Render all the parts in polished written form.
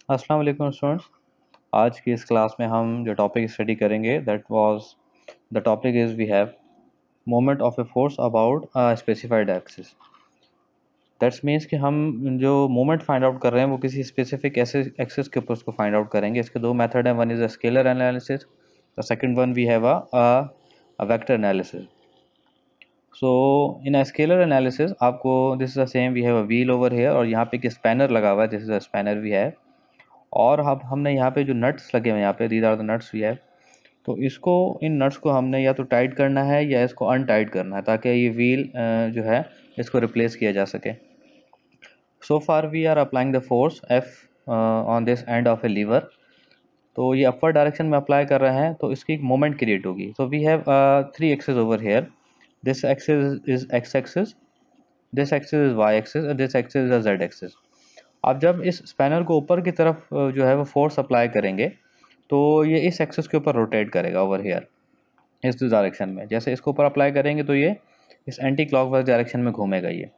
अस्सलाम वालेकुम स्टूडेंट्स। आज की इस क्लास में हम जो टॉपिक स्टडी करेंगे the topic is we have moment of a force about a specified axis. That's means कि हम जो मोमेंट फाइंड आउट कर रहे हैं वो किसी स्पेसिफिक एक्सिस के ऊपर उसको फाइंड आउट करेंगे। इसके दो मेथड हैं, one is a scalar analysis, the second one we have a vector analysis. So in a scalar analysis आपको this is the same, we have a wheel over here और यहाँ पे एक spanner लगा हुआ है, this is a spanner we have. और अब हमने यहाँ पे जो नट्स लगे हुए हैं, यहाँ पे these are the nuts we have. तो इसको, इन नट्स को हमने या तो टाइट करना है या इसको अनटाइट करना है ताकि ये व्हील जो है इसको रिप्लेस किया जा सके। So far we are applying the force F on this end of a lever. तो ये अपवर्ड डायरेक्शन में अप्लाई कर रहे हैं तो इसकी एक मोमेंट क्रिएट होगी। So we have three axis over here, this axis is X axis, this axis is Y axis और this axis is Z axis. अब जब इस स्पैनर को ऊपर की तरफ जो है वो फोर्स अप्लाई करेंगे तो ये इस एक्सिस के ऊपर रोटेट करेगा ओवर हेयर, इस डायरेक्शन में। जैसे इसको ऊपर अप्लाई करेंगे तो ये इस एंटी क्लॉकवाइज डायरेक्शन में घूमेगा। ये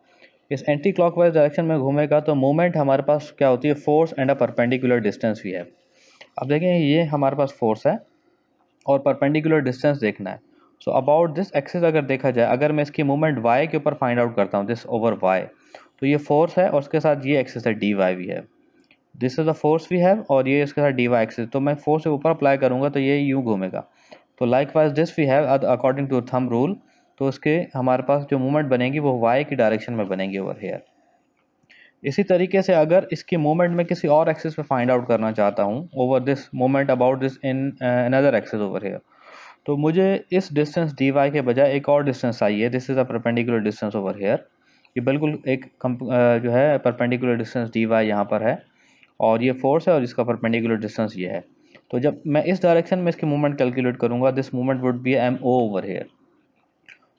इस एंटी क्लॉकवाइज डायरेक्शन में घूमेगा तो मूवमेंट हमारे पास क्या होती है, force and a perpendicular distance भी है। अब देखें ये हमारे पास फोर्स है और परपेंडिकुलर डिस्टेंस देखना है। सो अबाउट दिस एक्सिस अगर देखा जाए, अगर मैं इसकी मूवमेंट वाई के ऊपर फाइंड आउट करता हूँ, दिस ओवर वाई, तो ये फोर्स है और उसके साथ ये एक्सिस है डी वाई भी है। This is the force we have और ये इसके साथ डी वाई एक्सिस। तो मैं फोर्स से ऊपर अप्लाई करूंगा तो ये यूं घूमेगा। तो likewise this we have according to thumb rule, तो इसके हमारे पास जो मूवमेंट बनेगी वो वाई की डायरेक्शन में बनेगी ओवर हेयर। इसी तरीके से अगर इसकी मूवमेंट में किसी और एक्सिस पे फाइंड आउट करना चाहता हूँ, over this movement about this in another axis over here, तो मुझे इस डिस्टेंस डी वाई के बजाय एक और डिस्टेंस चाहिए, this is a perpendicular distance over here. ये बिल्कुल एक जो है परपेंडिकुलर डिस्टेंस डी वाई यहाँ पर है और ये फोर्स है और इसका परपेंडिकुलर डिस्टेंस ये है। तो जब मैं इस डायरेक्शन में इसकी मूवमेंट कैलकुलेट करूंगा, this movement would be M O over here.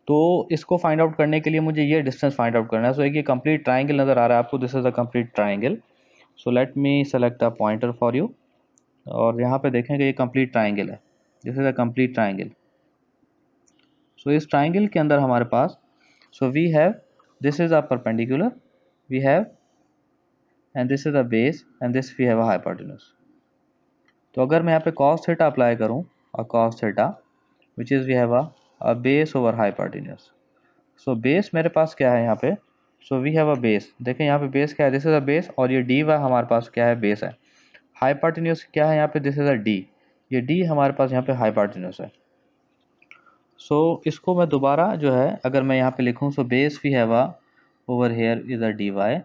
तो इसको फाइंड आउट करने के लिए मुझे ये डिस्टेंस फाइंड आउट करना है। सो एक ये कंप्लीट ट्राइंगल नज़र आ रहा है आपको, this is a complete triangle. So let me select a pointer for you और यहाँ पे देखेंगे ये कंप्लीट ट्राइंगल है, this is a complete triangle. So इस ट्राइंगल के अंदर हमारे पास, so we have, this is a perpendicular we have, and this is a base, and this we have a hypotenuse. तो अगर मैं यहाँ पे cos थीटा अप्लाई करूँ और cos theta which is we have a base over hypotenuse. So base मेरे पास क्या है यहाँ पे, so we have a base. देखें यहाँ पे बेस क्या है, दिस इज अ बेस और ये डी वाई हमारे पास क्या है, बेस है। हाइपोटेन्यूज क्या है यहाँ पे, दिस इज अ डी, ये डी हमारे पास यहाँ पे हाइपोटेन्यूज है। सो इसको मैं दोबारा जो है अगर मैं यहाँ पे लिखूँ, so base we have a over here is a D Y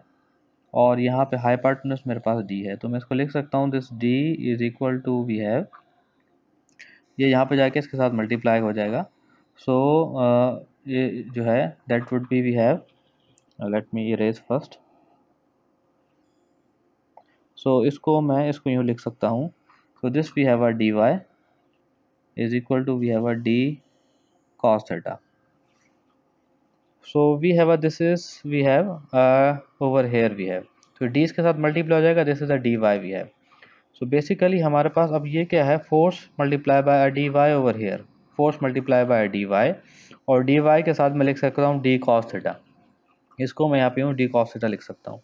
और यहाँ पे हाइपोटेन्यूज मेरे पास डी है। तो मैं इसको लिख सकता हूँ, this D is equal to we have, ये यहाँ पे जाके इसके साथ मल्टीप्लाई हो जाएगा। सो ये जो है that would be we have, let me erase first. So इसको मैं इसको यूँ लिख सकता हूँ, so this we have a D Y is equal to we have a D cos theta. So we have a this is we have over here we have, तो D इसके साथ मल्टीप्लाई हो जाएगा, this is a D Y we have. So basically हमारे पास अब ये क्या है, force multiply by a D Y over here, force multiply by D Y और डी वाई के साथ मैं लिख सकता हूँ डी कॉस थीटा। इसको मैं यहाँ पे हूँ डी कॉस थीटा लिख सकता हूँ।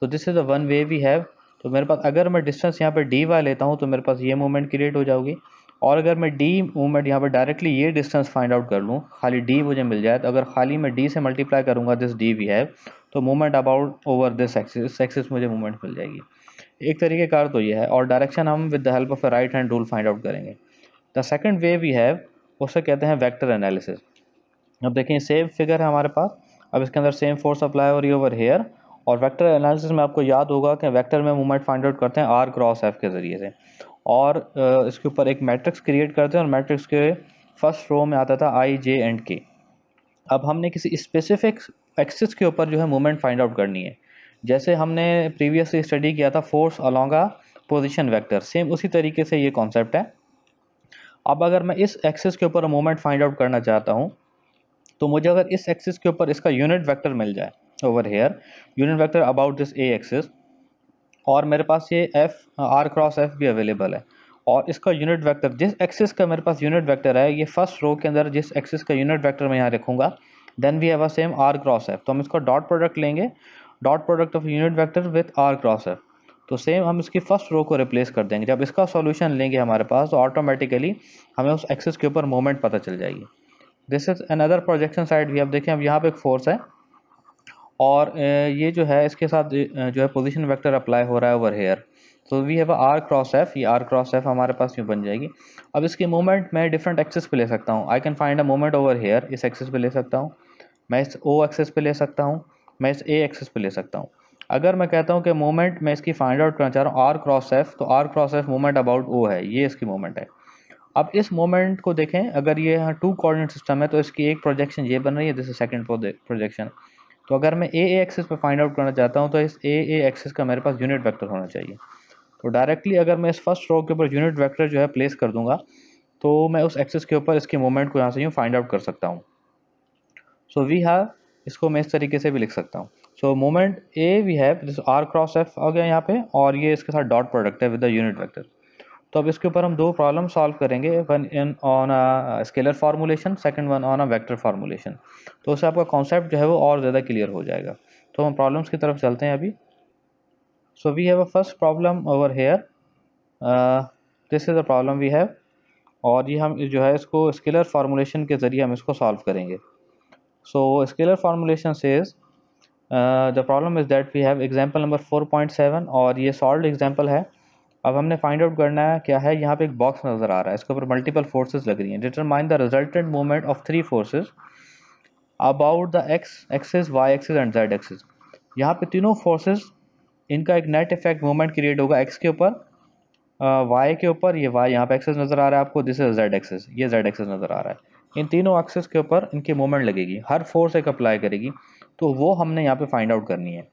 तो this is the one way we have. तो मेरे पास अगर मैं डिस्टेंस यहाँ पे डी वाई लेता हूँ तो मेरे पास ये मूवमेंट क्रिएट हो जाएगी, और अगर मैं डी मूवमेंट यहाँ पर डायरेक्टली ये डिस्टेंस फाइंड आउट कर लूँ, खाली डी मुझे मिल जाए, तो अगर खाली मैं डी से मल्टीप्लाई करूँगा दिस डी वी हैव, तो movement about over this axis मुझे मूवमेंट मिल जाएगी। एक तरीके कार तो ये है, और डायरेक्शन हम with the help of a right hand rule find out करेंगे। The second way we have, उसे कहते हैं वेक्टर एनालिसिस। अब देखें सेम फिगर है हमारे पास, अब इसके अंदर सेम फोर्स अप्लाई हो रही है ओवर हेयर, और वेक्टर एनालिसिस में आपको याद होगा कि वेक्टर में मूवमेंट फाइंड आउट करते हैं आर क्रॉस एफ के ज़रिए से, और इसके ऊपर एक मैट्रिक्स क्रिएट करते हैं और मैट्रिक्स के फर्स्ट रो में आता था आई जे एंड के। अब हमने किसी स्पेसिफिक एक्सिस के ऊपर जो है मूवमेंट फाइंड आउट करनी है, जैसे हमने प्रीवियसली स्टडी किया था force along a position vector, same उसी तरीके से ये कॉन्सेप्ट है। अब अगर मैं इस एक्सिस के ऊपर मूवमेंट फाइंड आउट करना चाहता हूँ, तो मुझे अगर इस एक्सिस के ऊपर इसका यूनिट वेक्टर मिल जाए over here, unit vector about this A axis, और मेरे पास ये एफ आर क्रॉस एफ भी अवेलेबल है, और इसका यूनिट वेक्टर जिस एक्सिस का मेरे पास यूनिट वेक्टर है, ये फर्स्ट रो के अंदर जिस एक्सिस का यूनिट वेक्टर मैं यहाँ रखूँगा, then we have a same R cross F. तो हम इसका डॉट प्रोडक्ट लेंगे, dot product of unit vector with R cross F. तो सेम हम इसकी फर्स्ट रो को रिप्लेस कर देंगे। जब इसका सॉल्यूशन लेंगे हमारे पास तो ऑटोमेटिकली हमें उस एक्सिस के ऊपर मोमेंट पता चल जाएगी। This is another projection side भी। अब देखें, अब यहाँ पे एक फोर्स है और ये जो है इसके साथ जो है पोजीशन वेक्टर अप्लाई हो रहा है ओवर हेयर। तो we have R cross F, ये आर क्रॉस एफ हमारे पास यूँ बन जाएगी। अब इसकी मूवमेंट मैं डिफरेंट एक्सिस पे ले सकता हूँ। I can find a movement over hair, इस एक्सिस पे ले सकता हूँ, मैं इस ओ एक्सिस पे ले सकता हूँ, मैं इस ए एक्सिस पे ले सकता हूँ। अगर मैं कहता हूँ कि मूवमेंट मैं इसकी फाइंड आउट करना चाह रहा हूँ आर क्रॉस एफ, तो R cross F movement about O है, ये इसकी मूवमेंट है। अब इस मोमेंट को देखें, अगर ये यहाँ टू कोऑर्डिनेट सिस्टम है तो इसकी एक प्रोजेक्शन ये बन रही है, दिस इज सेकंड प्रोजेक्शन। तो अगर मैं ए एक्सिस पे फाइंड आउट करना चाहता हूँ तो इस ए एक्सिस का मेरे पास यूनिट वेक्टर होना चाहिए। तो डायरेक्टली अगर मैं इस फर्स्ट रो के ऊपर यूनिट वेक्टर जो है प्लेस कर दूंगा तो मैं उस एक्सिस के ऊपर इसकी मूवमेंट को यहाँ से यूँ फाइंड आउट कर सकता हूँ। सो वी हैव, इसको मैं इस तरीके से भी लिख सकता हूँ। So moment A we have this R cross F आ गया यहाँ पे, और ये इसके साथ डॉट प्रोडक्ट है विद द यूनिट वेक्टर। तो अब इसके ऊपर हम दो प्रॉब्लम सॉल्व करेंगे, one in on a scalar formulation, second one on a vector formulation. तो उससे आपका कॉन्सेप्ट जो है वो और ज़्यादा क्लियर हो जाएगा। तो हम प्रॉब्लम्स की तरफ चलते हैं अभी। So we have a first problem over here, this is a problem we have, और ये हम जो है इसको स्केलर फार्मूलेशन के ज़रिए हम इसको सॉल्व करेंगे। So scalar formulation says the problem is that we have example number 4.7, और ये सॉल्व एग्जाम्पल है। अब हमने फाइंड आउट करना है क्या है, यहाँ पे एक बॉक्स नज़र आ रहा है, इसके ऊपर मल्टीपल फोर्सेस लग रही हैं। Determine the resultant movement of three forces about the X axis, Y axis and Z axis. यहाँ पे तीनों फोर्सेस, इनका एक नेट इफेक्ट मूवमेंट क्रिएट होगा एक्स के ऊपर, वाई के ऊपर, ये वाई यहाँ पे एक्सिस नज़र आ रहा है आपको, दिस इज जेड एक्सिस, ये जेड एक्सिस नज़र आ रहा है। इन तीनों एक्सिस के ऊपर इनकी मूवमेंट लगेगी, हर फोर्स एक अप्लाई करेगी, तो वो हमने यहाँ पे फाइंड आउट करनी है।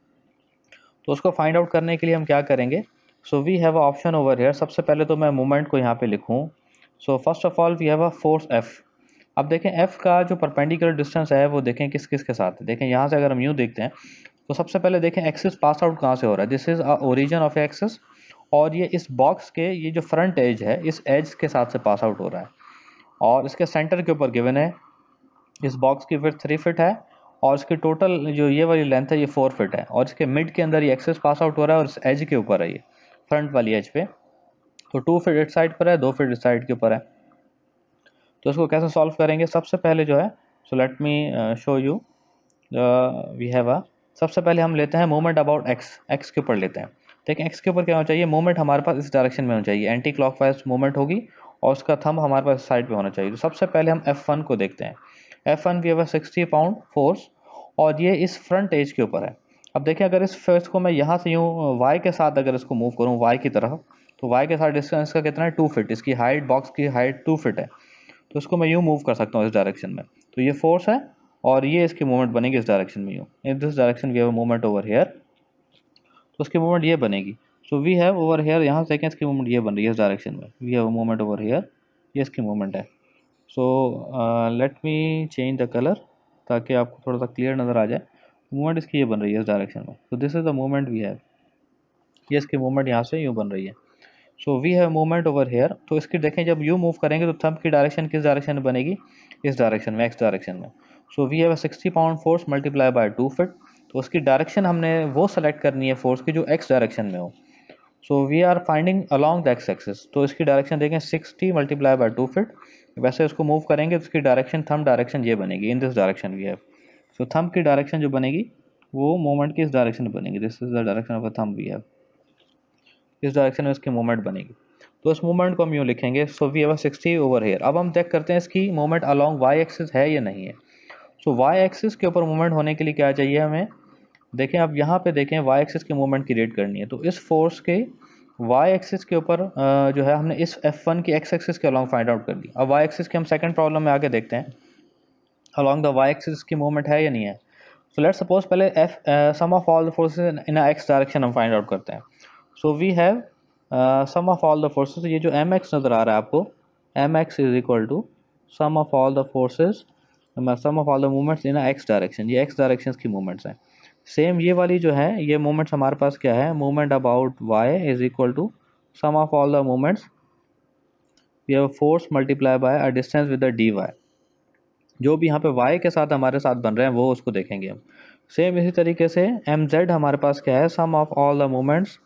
तो उसको फाइंड आउट करने के लिए हम क्या करेंगे, so we have a option over here. सबसे पहले तो मैं मूवमेंट को यहाँ पे लिखूँ। So first of all we have a force F. अब देखें एफ का जो परपेंडिकुलर डिस्टेंस है वो देखें किस किस के साथ है। देखें यहाँ से अगर हम यूँ देखते हैं तो सबसे पहले देखें एक्सिस पास आउट कहाँ से हो रहा है, this is a origin of axis, और ये इस बॉक्स के ये जो फ्रंट एज है इस एज के साथ से पास आउट हो रहा है, और इसके सेंटर के ऊपर गिवन है इस बॉक्स की विड्थ 3 फीट है, और इसकी टोटल जो ये वाली लेंथ है ये 4 फीट है, और इसके मिड के अंदर ये एक्सेस पास आउट हो रहा है और इस एज के ऊपर है ये फ्रंट वाली एज पे। तो 2 फीट इस साइड पर है, 2 फीट इस साइड के ऊपर है। तो इसको कैसे सॉल्व करेंगे, सबसे पहले जो है, so let me show you, we have a, सबसे पहले हम लेते हैं मोमेंट अबाउट एक्स, एक्स के ऊपर लेते हैं। देखिए एक्स के ऊपर क्या होना चाहिए, मोमेंट हमारे पास इस डायरेक्शन में होना चाहिए, एंटी क्लॉकवाइज मोमेंट होगी, और उसका थंब हमारे पास साइड पे होना चाहिए। तो सबसे पहले हम F1 को देखते हैं। F1 we have 60 pound force, और ये इस फ्रंट एज के ऊपर है। अब देखिए अगर इस फोर्स को मैं यहाँ से यूँ y के साथ अगर इसको मूव करूँ y की तरफ, तो y के साथ डिस्टेंस का कितना है 2 फीट, इसकी हाइट, बॉक्स की हाइट 2 फीट है। तो इसको मैं यूँ मूव कर सकता हूँ इस डायरेक्शन में। तो ये फोर्स है और ये इसकी मूवमेंट बनेगी इस डायरेक्शन में, यूँ in this direction we have movement over here. तो उसकी मूवमेंट ये बनेगी। So we have over here, यहाँ से इसकी मूवमेंट ये बन रही है इस डायरेक्शन में, we have movement over here, ये इसकी मूवमेंट है। So let me change the colour ताकि आपको थोड़ा सा क्लियर नज़र आ जाए। मूवमेंट इसकी ये बन रही है इस डायरेक्शन में। तो this is the movement we have, ये इसकी मूवमेंट यहाँ से यूँ बन रही है। So we have movement over here. तो इसकी देखें जब यू मूव करेंगे तो थंब की डायरेक्शन किस डायरेक्शन में बनेगी, इस डायरेक्शन में, एक्स डायरेक्शन में। So we have 60 pound force multiply by 2 feet. तो उसकी डायरेक्शन हमने वो सेलेक्ट करनी है फोर्स की जो एक्स डायरेक्शन में हो। So we are finding along the X axis. तो इसकी डायरेक्शन देखें 60 मल्टीप्लाई बाय 2 फीट। वैसे इसको मूव करेंगे तो इसकी डायरेक्शन, थंब डायरेक्शन ये बनेगी, in this direction we have. So thumb की डायरेक्शन जो बनेगी वो मूवमेंट की इस डायरेक्शन में बनेगी, this is the direction of a thumb we have, इस डायरेक्शन में इसकी मूवमेंट बनेगी। तो इस मूवमेंट को हम यूँ लिखेंगे, so we have 60 over here. अब हम चेक करते हैं इसकी मूवमेंट अलॉन्ग वाई एक्सिस है या नहीं है। सो वाई एक्सिस के ऊपर मूवमेंट होने के लिए क्या चाहिए हमें, देखें अब यहाँ पे देखें वाई एक्सिस की मूवमेंट क्रिएट करनी है। तो इस फोर्स के वाई एक्सिस के ऊपर जो है हमने इस F1 की एक्स एक्सिस के अलॉन्ग फाइंड आउट कर दी। अब वाई एक्सिस की हम सेकंड प्रॉब्लम में आके देखते हैं अलॉन्ग द वाई एक्सिस की मूवमेंट है या नहीं है। सो लेट्स सपोज पहले F sum of all the forces in X direction हम फाइंड आउट करते हैं। So we have sum of all the forces, ये जो एम एक्स नज़र आ रहा है आपको, M X is equal to sum of all the forces, sum of all the movements in X direction, ये एक्स डायरेक्शन की मूवमेंट्स हैं। सेम ये वाली जो है ये मूवमेंट्स हमारे पास क्या है, movement about Y is equal to sum of all the movements, we have force multiply by a distance with the D Y. जो भी यहाँ पे y के साथ हमारे साथ बन रहे हैं वो उसको देखेंगे हम। सेम इसी तरीके से एम जेड हमारे पास क्या है, sum of all the moments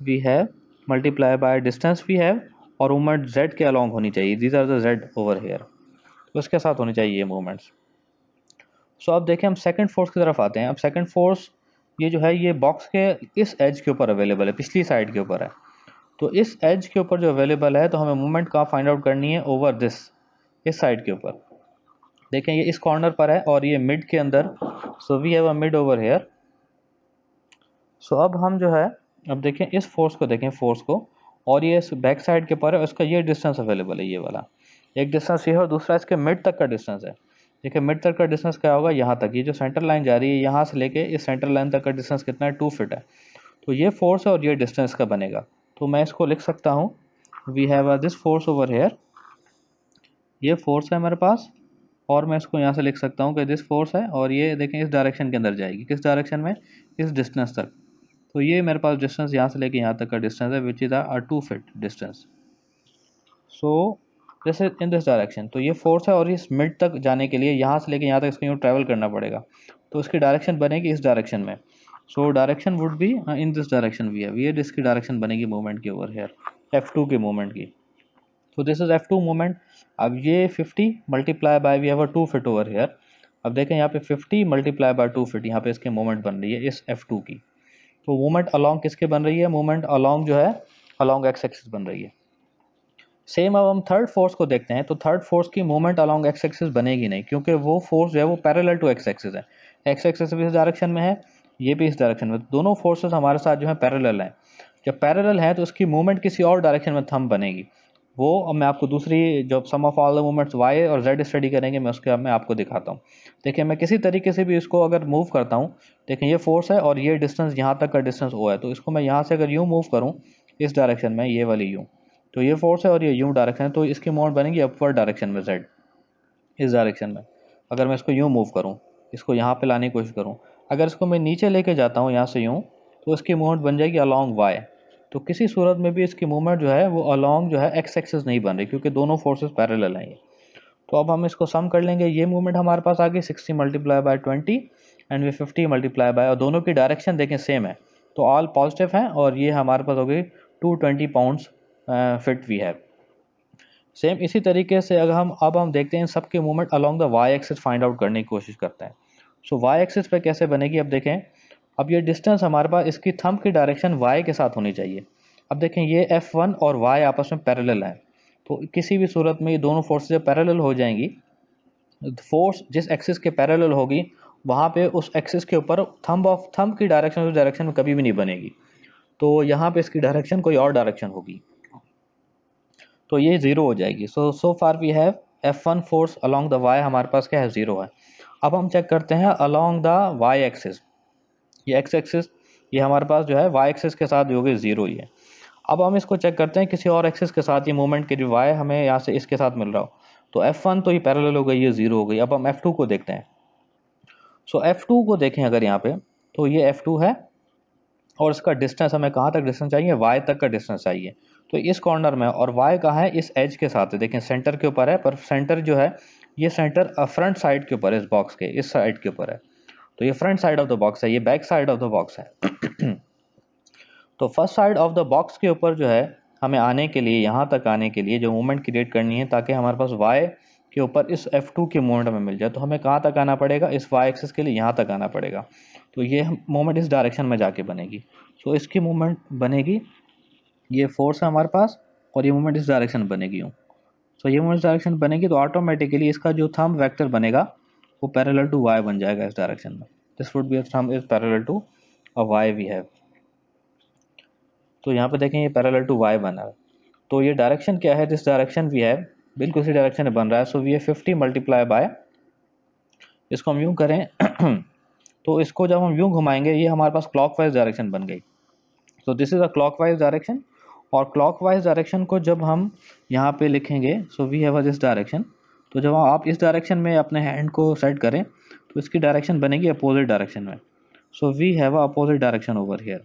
we have multiply by distance we have, और मूवमेंट z के अलॉन्ग होनी चाहिए, these are the z over here, तो उसके साथ होनी चाहिए ये मूवमेंट्स। सो अब देखें हम सेकंड फोर्स की तरफ आते हैं। अब सेकंड फोर्स ये जो है ये बॉक्स के इस एज के ऊपर अवेलेबल है, पिछली साइड के ऊपर है। तो इस एज के ऊपर जो अवेलेबल है, तो हमें मूवमेंट कहाँ फाइंड आउट करनी है, ओवर दिस, इस साइड के ऊपर। देखें ये इस कॉर्नर पर है और ये मिड के अंदर, so we have a mid over here. सो अब हम जो है, अब देखें इस फोर्स को, देखें फोर्स को, और ये इस बैक साइड के ऊपर है, उसका ये डिस्टेंस अवेलेबल है, ये वाला एक डिस्टेंस ये है, और दूसरा इसके मिड तक का डिस्टेंस है। देखिए मिड तक का डिस्टेंस क्या होगा, यहाँ तक, ये जो सेंटर लाइन जा रही है यहाँ से लेके इस सेंटर लाइन तक का डिस्टेंस कितना है, 2 फीट है। तो ये फोर्स है और ये डिस्टेंस का बनेगा। तो मैं इसको लिख सकता हूँ, we have this force over here, ये फोर्स है हमारे पास, और मैं इसको यहाँ से लिख सकता हूँ कि दिस फोर्स है, और ये देखें इस डायरेक्शन के अंदर जाएगी, किस डायरेक्शन में, इस डिस्टेंस तक। तो ये मेरे पास डिस्टेंस यहाँ से लेके यहाँ तक का डिस्टेंस है, which is a 2 feet distance. So जैसे इन दिस डायरेक्शन, तो ये फोर्स है और इस मिड तक जाने के लिए यहाँ से लेके यहाँ तक इसको यूँ ट्रैवल करना पड़ेगा, तो इसकी डायरेक्शन बनेगी इस डायरेक्शन में। So direction would be in this direction, we है ये इसकी डायरेक्शन बनेगी मूवमेंट की ओवर हेयर, F2 की मूवमेंट की। तो दिस इज F2 मूवमेंट। अब ये 50 multiply by we have a 2 feet over here. अब देखें यहाँ पे 50 मल्टीप्लाई बाय 2 फीट, यहाँ पे इसकी मूवमेंट बन रही है इस F2 की। तो मूवमेंट अलॉन्ग किसके बन रही है, मूवमेंट अलॉन्ग जो है अलॉन्ग एक्स एक्सिस बन रही है। सेम अब हम थर्ड फोर्स को देखते हैं, तो थर्ड फोर्स की मूवमेंट अलॉन्ग एक्स एक्सिस बनेगी नहीं, क्योंकि वो फोर्स जो है वो पैरेलल टू एक्स एक्सिस है। एक्स एक्सिस भी इस डायरेक्शन में है, ये भी इस डायरेक्शन में, दोनों फोर्सेस हमारे साथ जो है पैरेलल हैं। जब पैरेलल है तो उसकी मूवमेंट किसी और डायरेक्शन में थंब बनेगी। वो अब मैं आपको दूसरी, जब sum of all the movements Y और जेड स्टडी करेंगे, मैं उसके मैं आपको दिखाता हूँ। देखिए मैं किसी तरीके से भी इसको अगर मूव करता हूँ, देखिए ये फोर्स है और ये डिस्टेंस यहाँ तक का डिस्टेंस ओ है, तो इसको मैं यहाँ से अगर यूँ मूव करूँ इस डायरेक्शन में, ये वाली यूँ, तो ये फोर्स है और ये यूँ डायरेक्शन है, तो इसकी मोमेंट बनेगी अपवर्ड डायरेक्शन में, जेड, इस डायरेक्शन में। अगर मैं इसको यूँ मूव करूँ, इसको यहाँ पे लाने की कोशिश करूँ, अगर इसको मैं नीचे लेके जाता हूँ यहाँ से यूँ, तो इसकी मूवमेंट बन जाएगी अलॉन्ग वाई। तो किसी सूरत में भी इसकी मूवमेंट जो है वो अलॉन्ग जो है एक्स एक्सिस नहीं बन रही, क्योंकि दोनों फोर्सेस पैरेलल हैं ये। तो अब हम इसको सम कर लेंगे, ये मूवमेंट हमारे पास आ गई 60 multiply by 20 and way 50 multiply bye, और दोनों की डायरेक्शन देखें सेम है, तो ऑल पॉजिटिव है, और ये हमारे पास हो गई 220 pounds feet we have. Same इसी तरीके से अगर हम अब हम देखते हैं सबके movement along the Y axis find out करने की कोशिश करते हैं। सो वाई एक्सिस पे कैसे बनेगी, अब देखें, अब ये डिस्टेंस हमारे पास, इसकी थंब की डायरेक्शन वाई के साथ होनी चाहिए। अब देखें ये F1 और वाई आपस में पैरेलल हैं, तो किसी भी सूरत में ये दोनों फोर्सेज जब पैरेलल हो जाएंगी, फोर्स जिस एक्सिस के पैरेलल होगी वहाँ पे उस एक्सिस के ऊपर थंब की डायरेक्शन उस डायरेक्शन में कभी भी नहीं बनेगी, तो यहाँ पे इसकी डायरेक्शन कोई और डायरेक्शन होगी, तो ये जीरो हो जाएगी। So far we have F1 force along the Y, हमारे पास क्या है, जीरो है। अब हम चेक करते हैं अलॉन्ग द वाई एक्सिस, ये एक्स एक्सिस ये हमारे पास जो है वाई एक्सिस के साथ जो होगी जीरो ही है। अब हम इसको चेक करते हैं किसी और एक्सिस के साथ, ये मूवमेंट की जो वाई हमें यहाँ से इसके साथ मिल रहा हो, तो F1 तो ये पैरेलल हो गई, ये जीरो हो गई। अब हम F2 को देखते हैं। सो F2 को देखें अगर यहाँ पे, तो ये F2 है, और इसका डिस्टेंस हमें कहाँ तक डिस्टेंस चाहिए, वाई तक का डिस्टेंस चाहिए, तो इस कॉर्नर में, और वाई कहाँ है, इस एज के साथ है, देखें सेंटर के ऊपर है, पर सेंटर जो है ये सेंटर फ्रंट साइड के ऊपर है, इस बॉक्स के इस साइड के ऊपर है, तो ये front side of the box है, ये back side of the box है। तो first side of the box के ऊपर जो है हमें आने के लिए, यहाँ तक आने के लिए जो मूवमेंट क्रिएट करनी है, ताकि हमारे पास वाई के ऊपर इस F2 की मूवमेंट हमें मिल जाए, तो हमें कहाँ तक आना पड़ेगा, इस वाई एक्सिस के लिए यहाँ तक आना पड़ेगा, तो ये मूवमेंट इस डायरेक्शन में जाके बनेगी। सो इसकी मूवमेंट बनेगी, ये फोर्स है हमारे पास, और ये मूवमेंट इस डायरेक्शन बनेगी यूँ। सो ये मूवमेंट इस डायरेक्शन बनेगी, तो ऑटोमेटिकली इसका जो थंब वेक्टर बनेगा वो पैरेलल टू वाई बन जाएगा इस डायरेक्शन में। This would be a thumb is parallel to a Y we have. तो यहाँ पे देखें ये पैरेलल टू वाई बना है, तो ये डायरेक्शन क्या है, दिस डायरेक्शन वी हैव बिल्कुल इसी डायरेक्शन में बन रहा है। सो वी है 50 मल्टीप्लाई बाय, इसको हम यूँ करें तो इसको जब हम यूँ घुमाएंगे, ये हमारे पास क्लॉकवाइज डायरेक्शन बन गई। So this is a clockwise direction, और क्लॉकवाइज डायरेक्शन को जब हम यहाँ पे लिखेंगे, so we have a this direction, तो जब आप इस डायरेक्शन में अपने हैंड को सेट करें, तो इसकी डायरेक्शन बनेगी अपोजिट डायरेक्शन में। So we have a opposite direction over here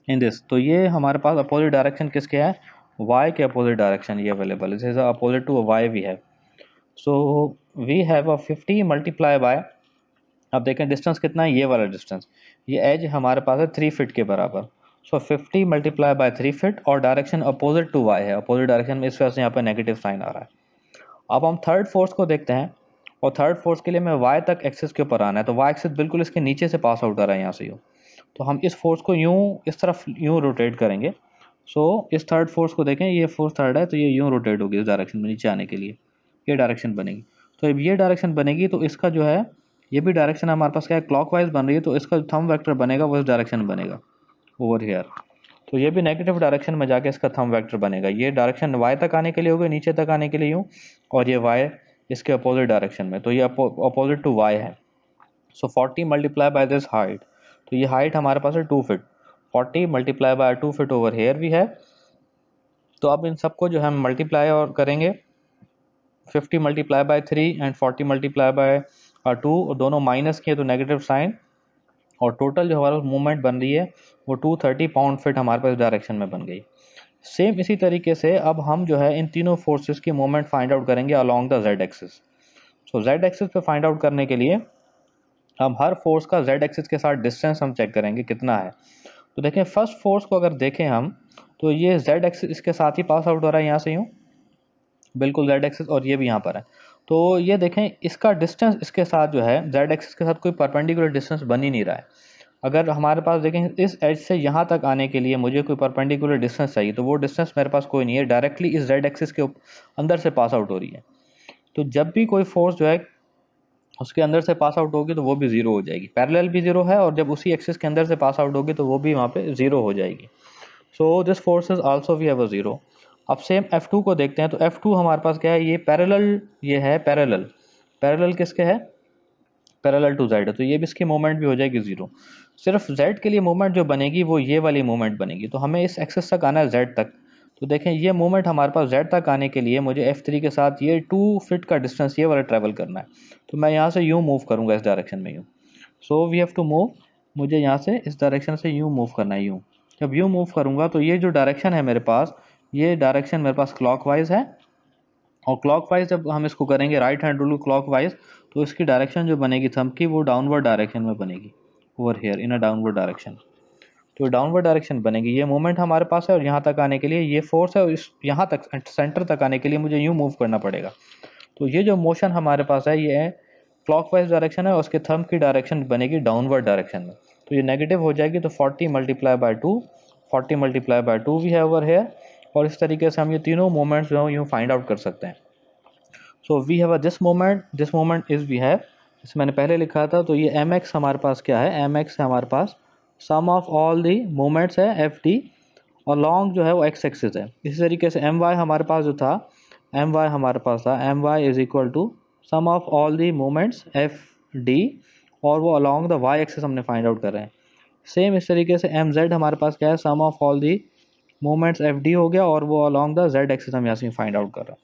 in this, तो ये हमारे पास अपोजिट डायरेक्शन किसके है, y के अपोजिट डायरेक्शन ये अवेलेबल है, this is opposite to y we have. So we have a 50 multiply by, अब देखें डिस्टेंस कितना है, ये वाला डिस्टेंस, ये एज हमारे पास है 3 फीट के बराबर। सो 50 मल्टीप्लाई बाय 3 फीट और डायरेक्शन अपोजिट टू वाई है, अपोजिट डायरेक्शन में, इस वजह से यहाँ पे नेगेटिव साइन आ रहा है। अब हम थर्ड फोर्स को देखते हैं, और थर्ड फोर्स के लिए मैं वाई तक एक्सिस के ऊपर आना है, तो वाई एक्सिस बिल्कुल इसके नीचे से पास आउट आ रहा है यहाँ से यूँ, तो हम इस फोर्स को यूँ इस तरफ यूँ रोटेट करेंगे। सो इस थर्ड फोर्स को देखें, ये फोर्स थर्ड है, तो ये यूँ रोटेट होगी इस डायरेक्शन में नीचे आने के लिए, ये डायरेक्शन बनेगी। तो अब ये डायरेक्शन बनेगी तो इसका जो है, ये भी डायरेक्शन हमारे पास क्या है, क्लॉकवाइज बन रही है, तो इसका थंब वेक्टर बनेगा वो इस डायरेक्शन में बनेगा ओवर हियर। तो ये भी नेगेटिव डायरेक्शन में जाके इसका थंब वेक्टर बनेगा। ये डायरेक्शन वाई तक आने के लिए होगी, नीचे तक आने के लिए यूँ, और ये वाई इसके अपोजिट डायरेक्शन में, तो ये अपोजिट टू वाई है। सो 40 मल्टीप्लाई बाय दिस हाइट, तो ये हाइट हमारे पास है 2 feet, 40 multiply by 2 feet over hair भी है। तो अब इन सबको जो हम मल्टीप्लाई और करेंगे, 50 multiply bye 3 and 40 multiply by 2, और दोनों माइनस किए तो नेगेटिव साइन, और टोटल जो हमारा मूवमेंट बन रही है वो 230 पाउंड फिट हमारे पास डायरेक्शन में बन गई। सेम इसी तरीके से अब हम जो है इन तीनों फोर्सेस की मूवमेंट फाइंड आउट करेंगे along the Z axis. So Z axis पे फाइंड आउट करने के लिए हम हर फोर्स का जेड एक्सिस के साथ डिस्टेंस हम चेक करेंगे कितना है। तो देखें फर्स्ट फोर्स को अगर देखें हम, तो ये जेड एक्सिस इसके साथ ही पास आउट हो रहा है यहाँ से यूँ, बिल्कुल जेड एक्सिस, और ये भी यहाँ पर है। तो ये देखें इसका डिस्टेंस इसके साथ जो है जेड एक्सिस के साथ कोई परपेंडिकुलर डिस्टेंस बन ही नहीं रहा है। अगर हमारे पास देखें इस एज से यहाँ तक आने के लिए मुझे कोई परपेंडिकुलर डिस्टेंस चाहिए, तो वो डिस्टेंस मेरे पास कोई नहीं है, डायरेक्टली इस जेड एक्सिस के अंदर से पास आउट हो रही है। तो जब भी कोई फोर्स जो है उसके अंदर से पास आउट होगी तो वो भी जीरो हो जाएगी, पैरेलल भी जीरो है, और जब उसी एक्सिस के अंदर से पास आउट होगी तो वो भी वहाँ पे जीरो हो जाएगी। So this force is also we have a zero. अब सेम F2 को देखते हैं, तो F2 हमारे पास क्या है, ये पैरेलल, ये है पैरेलल, पैरेलल किसके है, पैरेलल टू जेड है, तो ये भी इसकी मूवमेंट भी हो जाएगी जीरो। सिर्फ जेड के लिए मूवमेंट जो बनेगी वो ये वाली मूवमेंट बनेगी, तो हमें इस एक्सिस तक आना है जेड तक। तो देखें ये मूवमेंट हमारे पास जेड तक आने के लिए मुझे F3 के साथ ये 2 फीट का डिस्टेंस ये वाला ट्रैवल करना है। तो मैं यहाँ से यूँ मूव करूँगा इस डायरेक्शन में यूँ, so we have to move, मुझे यहाँ से इस डायरेक्शन से यूँ मूव करना है यूँ। जब यूँ मूव करूँगा तो ये जो डायरेक्शन है मेरे पास, ये डायरेक्शन मेरे पास क्लॉकवाइज है, और क्लॉकवाइज जब हम इसको करेंगे राइट हैंड रूल क्लॉकवाइज, तो इसकी डायरेक्शन जो बनेगी थंब की वो डाउनवर्ड डायरेक्शन में बनेगी, over here in a downward direction. तो डाउनवर्ड डायरेक्शन बनेगी, ये मूवमेंट हमारे पास है, और यहाँ तक आने के लिए ये फोर्स है, और इस यहाँ तक सेंटर तक आने के लिए मुझे यूँ मूव करना पड़ेगा। तो ये जो मोशन हमारे पास है ये क्लॉकवाइज डायरेक्शन है, और उसके थंब की डायरेक्शन बनेगी डाउनवर्ड डायरेक्शन में, तो ये नेगेटिव हो जाएगी। तो 40 मल्टीप्लाई बाय 2, 40 मल्टीप्लाई बाय 2 भी है ओवर हेयर, और इस तरीके से हम ये तीनों मोमेंट्स जो है यूँ फाइंड आउट कर सकते हैं। So we have this moment is we have, जैसे मैंने पहले लिखा था, तो ये एम एक्स हमारे पास क्या है, एम एक्स है हमारे पास सम ऑफ ऑल दी मोमेंट्स है एफ डी, और लॉन्ग जो है वो एक्स एक्सिस है। इसी तरीके से एम वाई हमारे पास जो था, एम वाई हमारे पास था, M Y is equal to sum of all the moments F D, और वो अलॉन्ग द वाई एक्सिस हमने फाइंड आउट कर रहे हैं। सेम इस तरीके से एम जेड हमारे पास क्या है, sum of all the moments F D हो गया, और वो अलॉन्ग द जेड एक्सिस हम यहाँ से फाइंड आउट कर रहे हैं।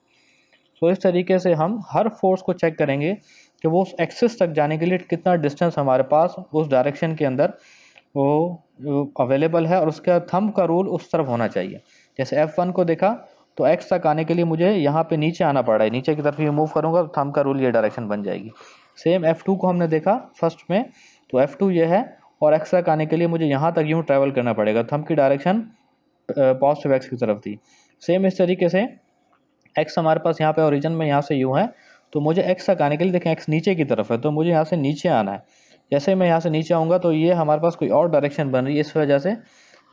तो इस तरीके से हम हर फोर्स को चेक करेंगे कि वो उस एक्सिस तक जाने के लिए कितना डिस्टेंस हमारे पास उस डायरेक्शन के अंदर वो अवेलेबल है, और उसका थंब का रूल उस तरफ होना चाहिए। जैसे F1 को देखा, तो एक्स तक आने के लिए मुझे यहाँ पे नीचे आना पड़ा है, नीचे की तरफ ये मूव करूँगा तो थंब का रूल ये डायरेक्शन बन जाएगी। सेम F2 को हमने देखा फर्स्ट में, तो F2 ये है, और एक्स तक आने के लिए मुझे यहाँ तक यूँ ट्रैवल करना पड़ेगा, थंब की डायरेक्शन पॉजिटिव एक्स की तरफ थी। सेम इस तरीके से एक्स हमारे पास यहाँ पे ओरिजिन में यहाँ से यूँ है, तो मुझे एक्स तक आने के लिए देखें एक्स नीचे की तरफ है, तो मुझे यहाँ से नीचे आना है। जैसे मैं यहाँ से नीचे आऊँगा तो ये हमारे पास कोई और डायरेक्शन बन रही है, इस वजह से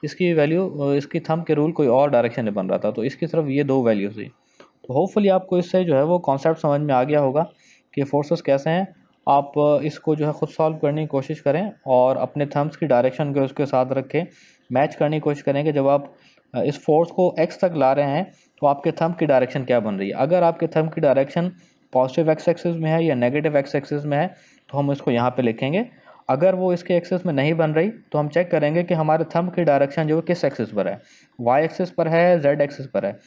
इसकी वैल्यू, इसकी थंब के रूल कोई और डायरेक्शन में बन रहा था, तो इसकी तरफ ये दो वैल्यूज थी। तो होपफुली आपको इससे जो है वो कॉन्सेप्ट समझ में आ गया होगा कि फोर्सेस कैसे हैं। आप इसको जो है ख़ुद सॉल्व करने की कोशिश करें, और अपने थंब्स की डायरेक्शन को उसके साथ रखें, मैच करने की कोशिश करें कि जब आप इस फोर्स को एक्स तक ला रहे हैं तो आपके थंब की डायरेक्शन क्या बन रही है। अगर आपके थंब की डायरेक्शन पॉजिटिव एक्स एक्सिस में है या नेगेटिव एक्स एक्सिस में है, तो हम इसको यहाँ पे लिखेंगे। अगर वो इसके एक्सिस में नहीं बन रही, तो हम चेक करेंगे कि हमारे थंब की डायरेक्शन जो है किस एक्सिस पर है, वाई एक्सिस पर है, जेड एक्सिस पर है।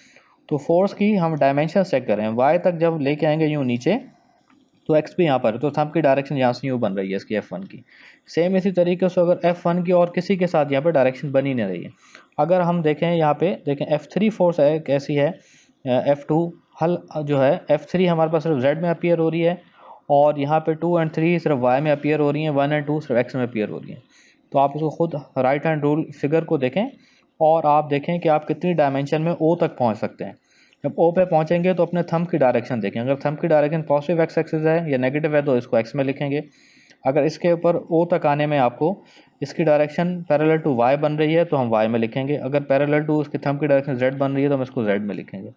तो फोर्स की हम डायमेंशन चेक करें, वाई तक जब लेके आएंगे यूँ नीचे, तो एक्स भी यहाँ पर है, तो थंब की डायरेक्शन यहाँ से यूँ बन रही है इसकी F1 की। सेम इसी तरीके से अगर F1 की और किसी के साथ यहाँ पे डायरेक्शन बन ही नहीं रही है। अगर हम देखें यहाँ पे देखें F3 फोर्स है कैसी है, F2 हल जो है F3 हमारे पास सिर्फ Z में अपीयर हो रही है, और यहाँ पे 2 और 3 सिर्फ Y में अपीयर हो रही हैं, 1 और 2 सिर्फ X में अपीयर हो रही हैं। तो आप इसको खुद राइट हैंड रूल फिगर को देखें और आप देखें कि आप कितनी डायमेंशन में ओ तक पहुंच सकते हैं। जब ओ पे पहुंचेंगे तो अपने थंब की डायरेक्शन देखें, अगर थंब की डायरेक्शन पॉजिटिव एक्स एक्सिस है या नेगेटिव है तो इसको एक्स में लिखेंगे। अगर इसके ऊपर ओ तक आने में आपको इसकी डायरेक्शन पैरेलल टू वाई बन रही है तो हम वाई में लिखेंगे, अगर पैरेलल टू उसके थंब की डायरेक्शन जेड बन रही है तो हम इसको जेड में लिखेंगे।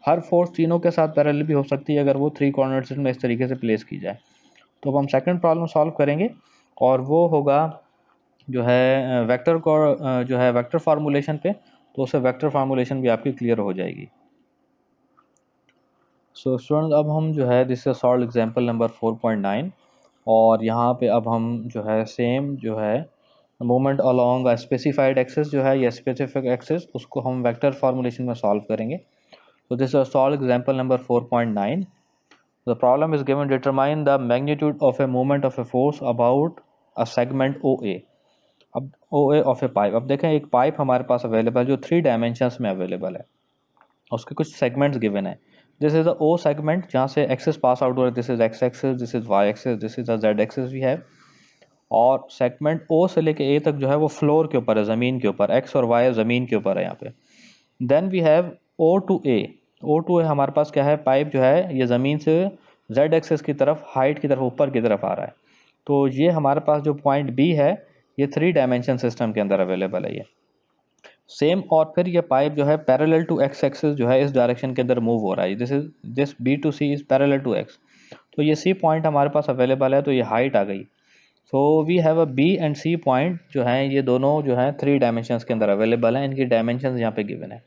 हर फोर्स तीनों के साथ पैरेलल भी हो सकती है अगर वो 3 कोऑर्डिनेट्स में इस तरीके से प्लेस की जाए। तो अब हम सेकंड प्रॉब्लम सॉल्व करेंगे और वो होगा जो है वेक्टर को जो है वेक्टर फार्मूलेशन पे, तो उससे वेक्टर फार्मूलेशन भी आपकी क्लियर हो जाएगी। सो स्टूडेंट अब हम जो है this is solve example number 4.9 और यहाँ पे अब हम जो है सेम जो है moment along a specified axis जो है या स्पेसिफिक एक्सिस उसको हम वेक्टर फार्मूलेशन में सॉल्व करेंगे। So this is solve example number 4.9. The problem is given, determine the magnitude of a moment of a force about a segment OA. अब OA of a pipe, अब देखें एक pipe हमारे पास available है जो 3 dimensions में available है, उसके कुछ सेगमेंट्स गिवन है। This is the O segment जहाँ से एक्सिस पास आउट हो रहा है, this is X axis, this is Y axis, this is the Z axis we have. और सेगमेंट O से लेके A तक जो है वो फ्लोर के ऊपर है, ज़मीन के ऊपर, एक्स और वाई ज़मीन के ऊपर है यहाँ पे। Then we have O to A. O to A हमारे पास क्या है, पाइप जो है ये ज़मीन से जेड एक्सिस की तरफ, हाइट की तरफ, ऊपर की तरफ आ रहा है। तो ये हमारे पास जो पॉइंट बी है ये 3 डायमेंशन सिस्टम के अंदर अवेलेबल है ये सेम। और फिर ये पाइप जो है पैरेलल टू एक्स एक्सिस जो है इस डायरेक्शन के अंदर मूव हो रहा है, this B to C is parallel to X. तो ये सी पॉइंट हमारे पास अवेलेबल है, तो ये हाइट आ गई। So we have a B and C point जो है ये दोनों जो है 3 डायमेंशंस के अंदर अवेलेबल हैं, इनकी डायमेंशंस यहाँ पे गिवन है।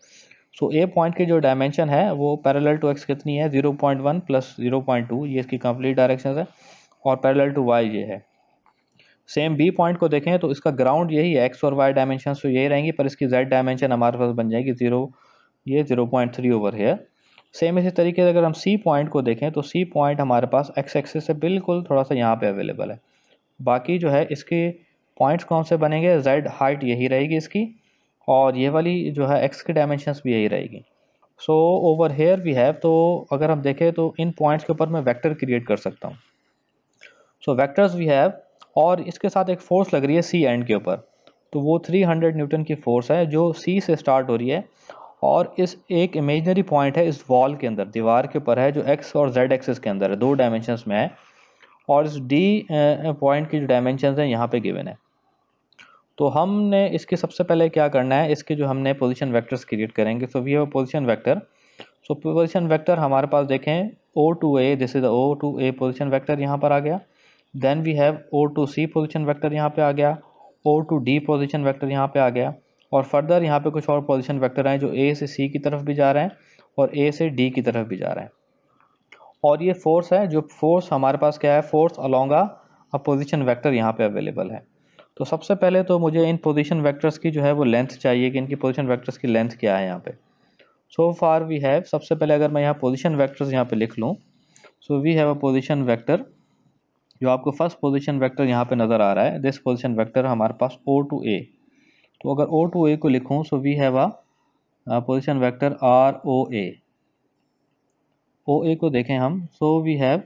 सो ए पॉइंट की जो डायमेंशन है वो पैरेलल टू एक्स कितनी है, 0.1 प्लस 0.2, ये इसकी कंप्लीट डायरेक्शन है, और पैरेलल टू वाई ये है। सेम बी पॉइंट को देखें तो इसका ग्राउंड यही है, एक्स और वाई डायमेंशन तो यही रहेंगी, पर इसकी जेड डायमेंशन हमारे पास बन जाएगी 0, ये 0.3 ओवर है। सेम इसी तरीके से अगर हम सी पॉइंट को देखें तो सी पॉइंट हमारे पास एक्स एक्सिस से बिल्कुल थोड़ा सा यहाँ पे अवेलेबल है। बाकी जो है इसके पॉइंट्स कौन से बनेंगे, जेड हाइट यही रहेगी इसकी, और ये वाली जो है एक्स की डायमेंशंस भी यही रहेगी। So over here we have, तो अगर हम देखें तो इन पॉइंट्स के ऊपर मैं वेक्टर क्रिएट कर सकता हूँ। सो वेक्टर्स वी हैव, और इसके साथ एक फोर्स लग रही है सी एंड के ऊपर, तो वो 300 न्यूटन की फोर्स है जो सी से स्टार्ट हो रही है, और इस एक इमेजनरी पॉइंट है इस वॉल के अंदर, दीवार के ऊपर है, जो एक्स और जेड एक्सिस के अंदर है, 2 डायमेंशंस में है, और इस डी पॉइंट की जो डायमेंशंस हैं यहाँ पे गिवन है। तो हमने इसके सबसे पहले क्या करना है, इसके जो हमने पोजीशन वेक्टर्स क्रिएट करेंगे। So we have position vector. So position vector हमारे पास देखें O to A, this is O to A position vector यहाँ पर आ गया। Then we have O to C position vector यहाँ पे आ गया, O to D position vector यहाँ पे आ गया, और फर्दर यहाँ पे कुछ और पोजीशन वेक्टर हैं जो ए से सी की तरफ भी जा रहे हैं और ए से डी की तरफ भी जा रहे हैं। और ये फोर्स है, जो फोर्स हमारे पास क्या है, force along a position vector यहाँ पे अवेलेबल है। तो सबसे पहले तो मुझे इन पोजीशन वेक्टर्स की जो है वो लेंथ चाहिए कि इनकी पोजीशन वेक्टर्स की लेंथ क्या है यहाँ पे। सो फार वी हैव, सबसे पहले अगर मैं यहाँ पोजीशन वेक्टर्स यहाँ पे लिख लूँ, so we have a position vector, जो आपको फर्स्ट पोजीशन वेक्टर यहाँ पे नज़र आ रहा है, दिस पोजीशन वेक्टर हमारे पास ओ टू ए। तो अगर ओ टू ए को लिखूँ, so we have a position vector R O A. O A को देखें हम, सो वी हैव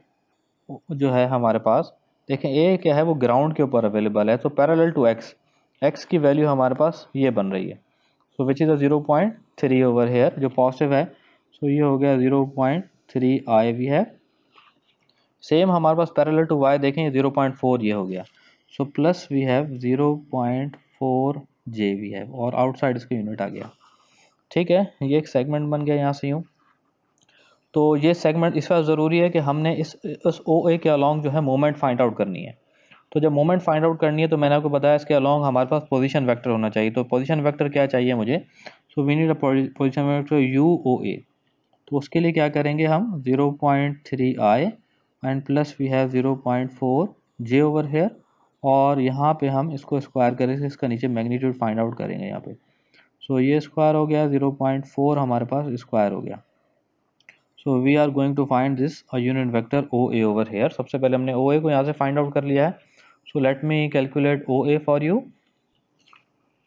जो है हमारे पास, देखें ए क्या है, वो ग्राउंड के ऊपर अवेलेबल है, तो पैरेलल टू एक्स, एक्स की वैल्यू हमारे पास ये बन रही है। So which is a 0.3 over here, जो पॉजिटिव है। सो ये हो गया 0.3 आई वी है। सेम हमारे पास पैरेलल टू वाई देखें, 0.4 ये हो गया। So plus we have 0.4 J we have, और आउटसाइड इसका यूनिट आ गया। ठीक है, ये एक सेगमेंट बन गया यहाँ से यूँ। तो ये सेगमेंट इस बार ज़रूरी है कि हमने इस ओ ए के अलॉन्ग जो है मोमेंट फाइंड आउट करनी है। तो जब मोमेंट फाइंड आउट करनी है तो मैंने आपको बताया इसके अलॉन्ग हमारे पास पोजीशन वेक्टर होना चाहिए। तो पोजीशन वेक्टर क्या चाहिए मुझे, so we need a position vector U O A. तो उसके लिए क्या करेंगे हम, 0.3 I and plus we have 0.4 J over here, और यहाँ पे हम इसको स्क्वायर करेंगे, इसका नीचे मैग्नीट्यूड फाइंड आउट करेंगे यहाँ पे। सो ये स्क्वायर हो गया, 0.4 हमारे पास स्क्वायर हो गया। So we are going to find this a unit vector O A over here. सबसे पहले हमने ओ ए को यहाँ से फाइंड आउट कर लिया है। So let me calculate O A for you.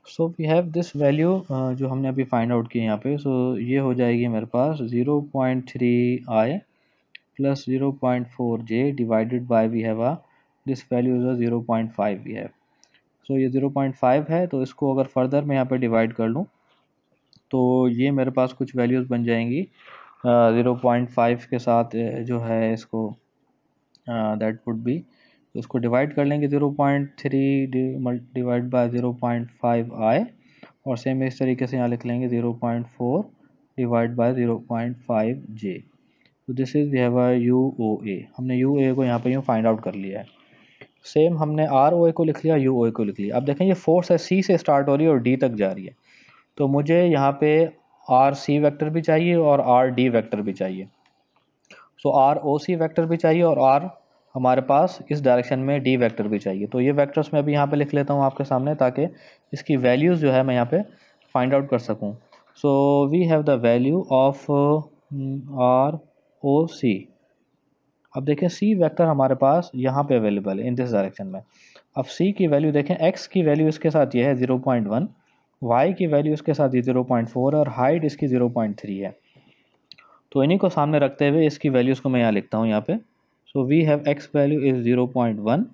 So we have this value जो हमने अभी फाइंड आउट की यहाँ पे। सो ये हो जाएगी मेरे पास 0.3 I plus 0.4 J divided by we have this value is 0.5 we have. So ये 0.5 है, तो इसको अगर फर्दर मैं यहाँ पे डिवाइड कर लूँ तो ये मेरे पास कुछ वैल्यूज़ बन जाएंगी 0.5 के साथ जो है इसको दैट वुड बी, तो इसको डिवाइड कर लेंगे 0.3 डिवाइड बाय 0.5 आई, और सेम इस तरीके से यहाँ लिख लेंगे 0.4 डिवाइड बाय 0.5 जे। तो this is we have a U O A, हमने यू ए को यहाँ पे यूँ फाइंड आउट कर लिया है। सेम हमने आर ओ ए को लिख लिया, यू ओ ए को लिख लिया। अब देखें ये फोर्स है सी से स्टार्ट हो रही है और डी तक जा रही है, तो मुझे यहाँ पे आर सी वेक्टर भी चाहिए और आर डी वेक्टर भी चाहिए। सो आर ओ सी वेक्टर भी चाहिए और आर हमारे पास इस डायरेक्शन में डी वेक्टर भी चाहिए। तो ये वेक्टर्स मैं अभी यहाँ पे लिख लेता हूँ आपके सामने, ताकि इसकी वैल्यूज़ जो है मैं यहाँ पे फाइंड आउट कर सकूँ। So we have the value of R O C. अब देखें सी वेक्टर हमारे पास यहाँ पे अवेलेबल है इन दिस डायरेक्शन में। अब सी की वैल्यू देखें, एक्स की वैल्यू इसके साथ ये है 0.1, वाई की वैल्यू इसके साथ ये 0.4 और हाइट इसकी 0.3 है। तो इन्हीं को सामने रखते हुए इसकी वैल्यूज़ को मैं यहाँ लिखता हूँ यहाँ पे। So we have X value is 0.1,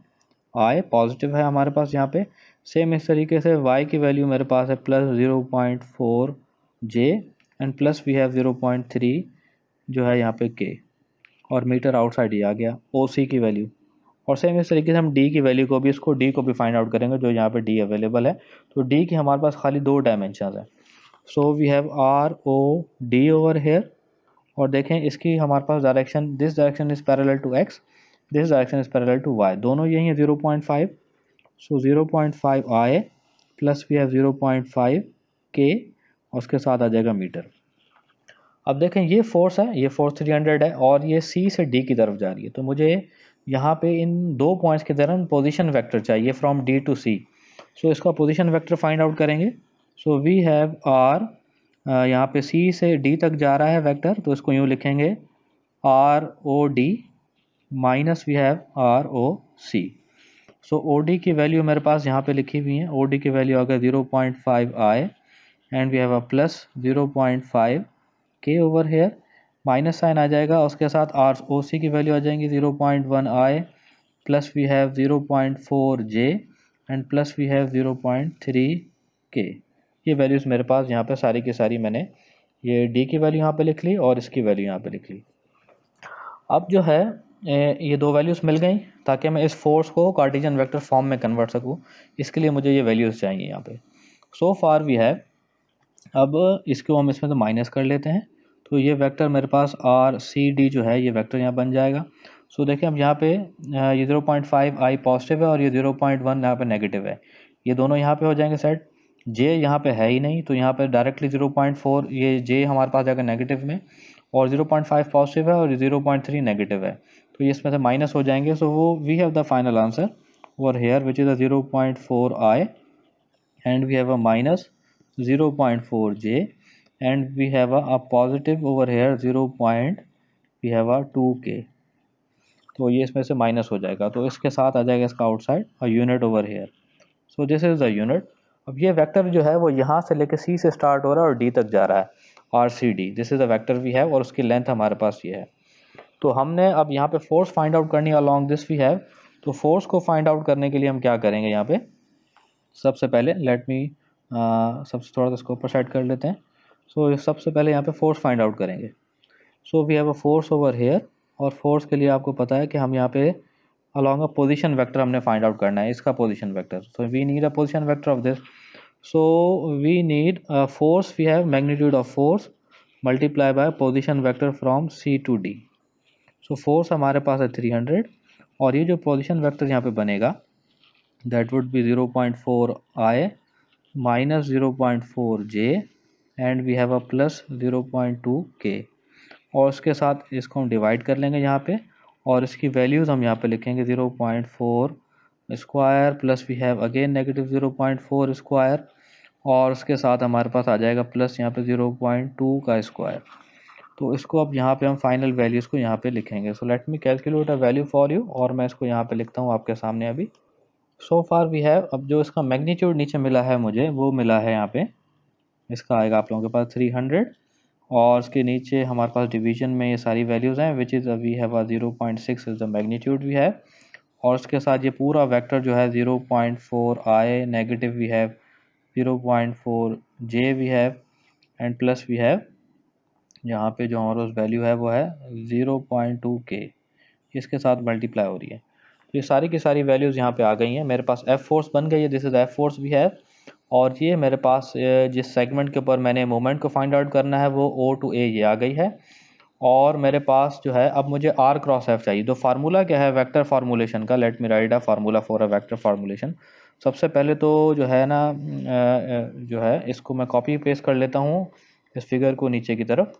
I positive है हमारे पास यहाँ पे। सेम इस तरीके से वाई की वैल्यू मेरे पास है plus 0.4 J, and plus we have 0.3 जो है यहाँ पे के, और मीटर आउटसाइड ये आ गया ओ सी की वैल्यू। और सेम इस तरीके से हम डी की वैल्यू को भी, इसको डी को भी फाइंड आउट करेंगे, जो यहाँ पे डी अवेलेबल है। तो डी की हमारे पास खाली 2 डायमेंशन है। So we have R O D over here, और देखें इसकी हमारे पास direction, this direction is parallel to X, this direction is parallel to Y, दोनों यही है 0.5। So 0.5 I plus we have 0.5 K, और उसके साथ आ जाएगा मीटर। अब देखें ये फोर्स है, ये फोर्स 300 है और ये सी से डी की तरफ जा रही है, तो मुझे यहाँ पे इन 2 पॉइंट्स के दौरान पोजीशन वेक्टर चाहिए फ्रॉम डी टू सी। सो इसका पोजीशन वेक्टर फाइंड आउट करेंगे। सो वी हैव आर, यहाँ पे सी से डी तक जा रहा है वेक्टर, तो इसको यूँ लिखेंगे R O D minus we have R O C. So O D की वैल्यू मेरे पास यहाँ पे लिखी हुई है, ओ डी की वैल्यू आ गया 0.5 I, and we have a plus 0.5 K over here, minus sign आ जाएगा, उसके साथ आर ओ सी की वैल्यू आ जाएंगी 0.1 I, plus we have 0.4 J, and plus we have 0.3 K. ये वैल्यूज़ मेरे पास यहाँ पे सारी की सारी मैंने ये डी की वैल्यू यहाँ पे लिख ली और इसकी वैल्यू यहाँ पे लिख ली। अब जो है ये 2 वैल्यूज़ मिल गई, ताकि मैं इस फोर्स को कार्टेशियन वेक्टर फॉर्म में कन्वर्ट सकूँ, इसके लिए मुझे ये वैल्यूज़ चाहिए यहाँ पे। सो फार वी हैव, अब इसको हम इसमें से माइनस कर लेते हैं, तो ये वेक्टर मेरे पास आर सी डी जो है ये वेक्टर यहाँ बन जाएगा। सो देखिए अब यहाँ पे ये 0.5 आई पॉजिटिव है और ये 0.1 यहाँ पे नेगेटिव है, ये दोनों यहाँ पे हो जाएंगे सेट। जे यहाँ पे है ही नहीं, तो यहाँ पे डायरेक्टली 0.4 ये जे हमारे पास जाएगा नेगेटिव में, और 0.5 पॉजिटिव है और 0.3 नेगेटिव है, तो ये इसमें से माइनस हो जाएंगे। सो वो we have the final answer over here which is a 0.4 I, and we have a minus 0.4 j, and we have a positive over here 0. we have a 2k, तो ये इसमें से माइनस हो जाएगा, तो इसके साथ आ जाएगा इसका आउटसाइड और unit over here. So this is the unit. अब ये वेक्टर जो है वो यहाँ से लेके सी से स्टार्ट हो रहा है और डी तक जा रहा है, R C D, this is the vector we have, और उसकी लेंथ हमारे पास ये है। तो हमने अब यहाँ पे फोर्स फाइंड आउट करनी अलॉन्ग दिस वी हैव, तो फोर्स को फाइंड आउट करने के लिए हम क्या करेंगे यहाँ पे, सबसे पहले लेट मी सबसे थोड़ा सा इसको ऊपर साइड कर लेते हैं। सो सबसे पहले यहाँ पे फोर्स फाइंड आउट करेंगे। So we have a force over here, और फोर्स के लिए आपको पता है कि हम यहाँ पे अलॉन्ग अ पोजीशन वेक्टर हमने फाइंड आउट करना है, इसका position vector. So we need a position vector of this, so we need force, we have magnitude of force multiply by position vector from C to D. सो force हमारे पास है 300, और ये जो पोजीशन वेक्टर यहाँ पे बनेगा that would be 0.4 I minus 0.4 J, and we have a plus 0.2 K, और उसके साथ इसको हम डिवाइड कर लेंगे यहाँ पे, और इसकी वैल्यूज़ हम यहाँ पे लिखेंगे 0.4 square plus we have again negative 0.4 square, और उसके साथ हमारे पास आ जाएगा प्लस यहाँ पे 0.2 का स्क्वायर। तो इसको अब यहाँ पे हम फाइनल वैल्यूज़ को यहाँ पे लिखेंगे। सो let me calculate a value for you, और मैं इसको यहाँ पे लिखता हूँ आपके सामने अभी। सो फार वी हैव, अब जो इसका मैग्नीट्यूड नीचे मिला है मुझे, वो मिला है यहाँ पे, इसका आएगा आप लोगों के पास 300, और उसके नीचे हमारे पास डिवीजन में ये सारी वैल्यूज़ हैं which is we have a 0.6 is the magnitude we have, और उसके साथ ये पूरा वेक्टर जो है 0.4 I negative we have 0.4 J we have and plus we have यहाँ पे जो हमारे पास वैल्यू है वो है 0.2 K, इसके साथ मल्टीप्लाई हो रही है। तो ये सारी की सारी वैल्यूज़ यहाँ पे आ गई हैं। मेरे पास एफ फोर्स बन गई है, this is F force we have. और ये मेरे पास जिस सेगमेंट के ऊपर मैंने मोमेंट को फाइंड आउट करना है वो O to A ये आ गई है। और मेरे पास जो है अब मुझे R क्रॉस F चाहिए। तो फार्मूला क्या है वेक्टर फार्मूलेशन का, late me write a formula for a vector formulation. सबसे पहले तो जो है ना जो है इसको मैं कॉपी पेस्ट कर लेता हूँ इस फिगर को नीचे की तरफ।